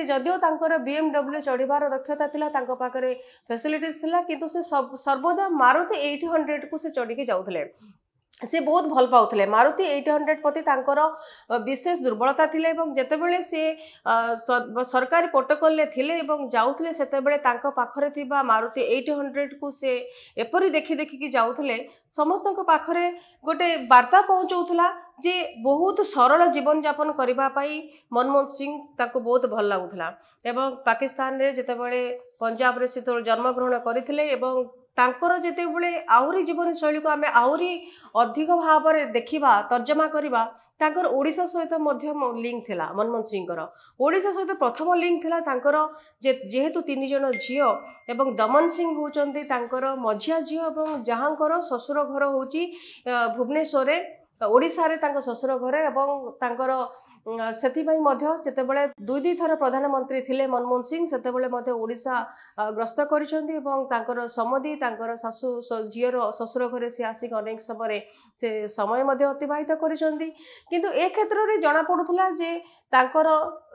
जदियो तांकर BMW चढ़िबार दक्षता थिला तांको पाखरे फैसिलिटीज थिला किंतु से सर्वदा मारुति 800 को से चढ़ी जाउथले से बहुत भल पाउथले मारुति 800 प्रति तांकर विशेष दुर्बलता थिले एवं जेतेबेले से सरकारी प्रोटोकॉल ले थिले एवं जाउथले सेतेबेले तांको पाखरे थिबा मारुति 800 को से एपरि देखि देखि कि जाउथले समस्त को पाखरे गोटे वार्ता पहुंचौथला जे बहुत सरल जीवन यापन करबा पाई मनमोहन सिंह ताको बहुत भल लागुथला एवं पाकिस्तान रे जेतेबेले पंजाब रे से जन्म ग्रहण करथिले एवं तांकर जेतेबेले आहुरी जीवन शैली को आमे आहुरी अधिक भाव में देखा तर्जमा करवा तांकर ओडिशा सहित लिंक थिला मनमोहन सिंह ओडिशा सहित प्रथम लिंक थिला तांकर जेहेतु 3 जन झियो एवं दमन सिंह होचंती तांकर मझिया झियो एवं जहाँकर ससुर घर होची भुवनेश्वर ओडिशा रे तांकर ससुर घर एवं तांकर सेथिबाई मध्य जेतेबेले 2 थर प्रधानमंत्री थिले मनमोहन सिंह सेतेबेले मध्य ओडिशा ग्रस्त करिसंती एवं तांकर समधि तांकर सासु झियर ससुर घरे से आसिक अनेक समय मध्य अतिबाहित करिसंती किंतु ए क्षेत्र रे जाना पडुथला जे तांकर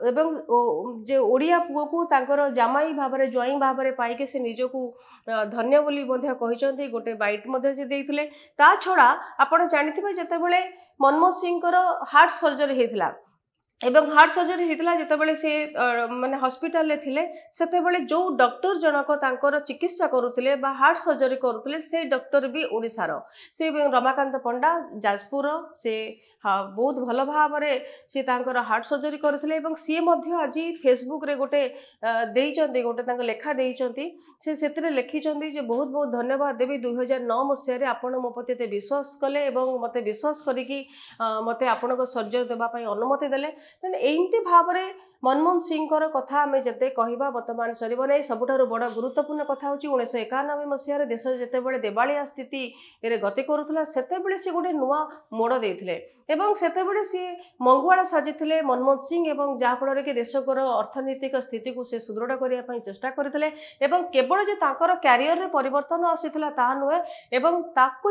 एवं जे ओडिया पुओ को तांकर जामाई भाबरे ज्वाई भाबरे पाइके से निजको धन्य बोली मध्य कहिसंती गोटे बाइट मध्य जे देइथिले ता छडा आपण जानिथिबे जेतेबेले मनमोहन सिंह हार्ट सर्जरी हेतिला एवं हार्ट सर्जरी होता जितेबाला से माने हॉस्पिटल थिले सेतेबाला जो डॉक्टर जनक तांकर चिकित्सा करुले हार्ट सर्जरी करुले से डॉक्टर भी ओडिशार से रमाकांत पंडा जाजपुर से बहुत भल भाव सी हार्ट सर्जरी करते सी आज फेसबुक रे गोटे गोटे लेखा देते से लिखिं बहुत बहुत धन्यवाद देवी 2009 मसीह आपण मो प्रति विश्वास कले मत विश्वास करी मत आपण सर्जरी देवाई अनुमति देले एमती भाव में मनमोहन सिंह कथा आम जिते कहवा बर्तमान सरब ना सबुठ बड़ गुरुत्वपूर्ण कथा हूँ 1991 मसीह देश जितेबाला देवालिया स्थिति गति करुला से गोटे नुआ मोड़ देते से सी मंगुआड़ा साजिले मनमोहन सिंह जहाँफल कि देशकर अर्थनैतिक स्थिति को से सुदृढ़ करने चेष्टा करते केवल जे क्यारियर परिवर्तन आसीला ता नुहे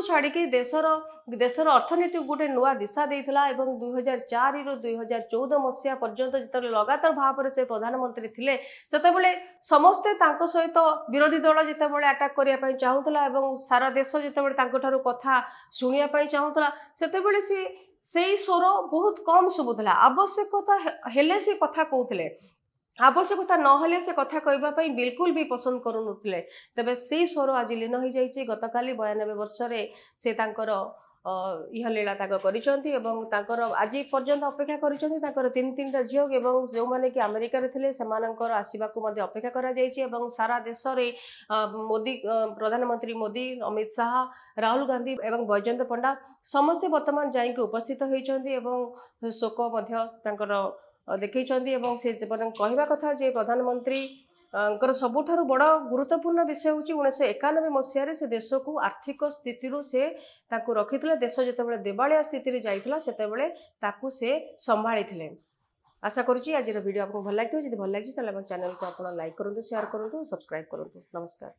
छाड़ी देशर अर्थनीति गोटे नुआ दिशा देता 2004 रु 2014 मसीहा पर्यंत जिते लगातार भाव में से प्रधानमंत्री थिले सेतेबेले समस्ते तांको सहित विरोधी दल जितेबाला अटैक करने चाहूला सारा देश जितेबाला तांको ठारू कथा शुणा चाहूला सेतेबेले से स्वर बहुत कम शुभुला आवश्यकता हेले से कथा कहते आवश्यकता नहले से कथा कहवाई बिल्कुल भी पसंद करुनुले तेबे से स्वर आज लीन हो जाइए गतकाली 92 वर्ष से तांकर यह लीला कर आज पर्यंत अपेक्षा कर 3 झील और जो मैंने कि अमेरिका थे आसवा अपेक्षा कर सारा देश में मोदी प्रधानमंत्री मोदी अमित शाह राहुल गांधी एवं बैजयंत पंडा समस्ते वर्तमान जाइए उपस्थित होती शोक देखते से कहवा कथा जे प्रधानमंत्री सबुठारु बड़ गुरुत्वपूर्ण विषय हूँ 1991 मसीह से देश को आर्थिक स्थिति से रखी देश जितेबाला देवालिया स्थिति जाइला से संभाली आशा करुँची आज वीडियो आपको भल लगी भल लगी चैनल को आप लाइक करूँ शेयर करूँ सब्सक्राइब करूँ नमस्कार।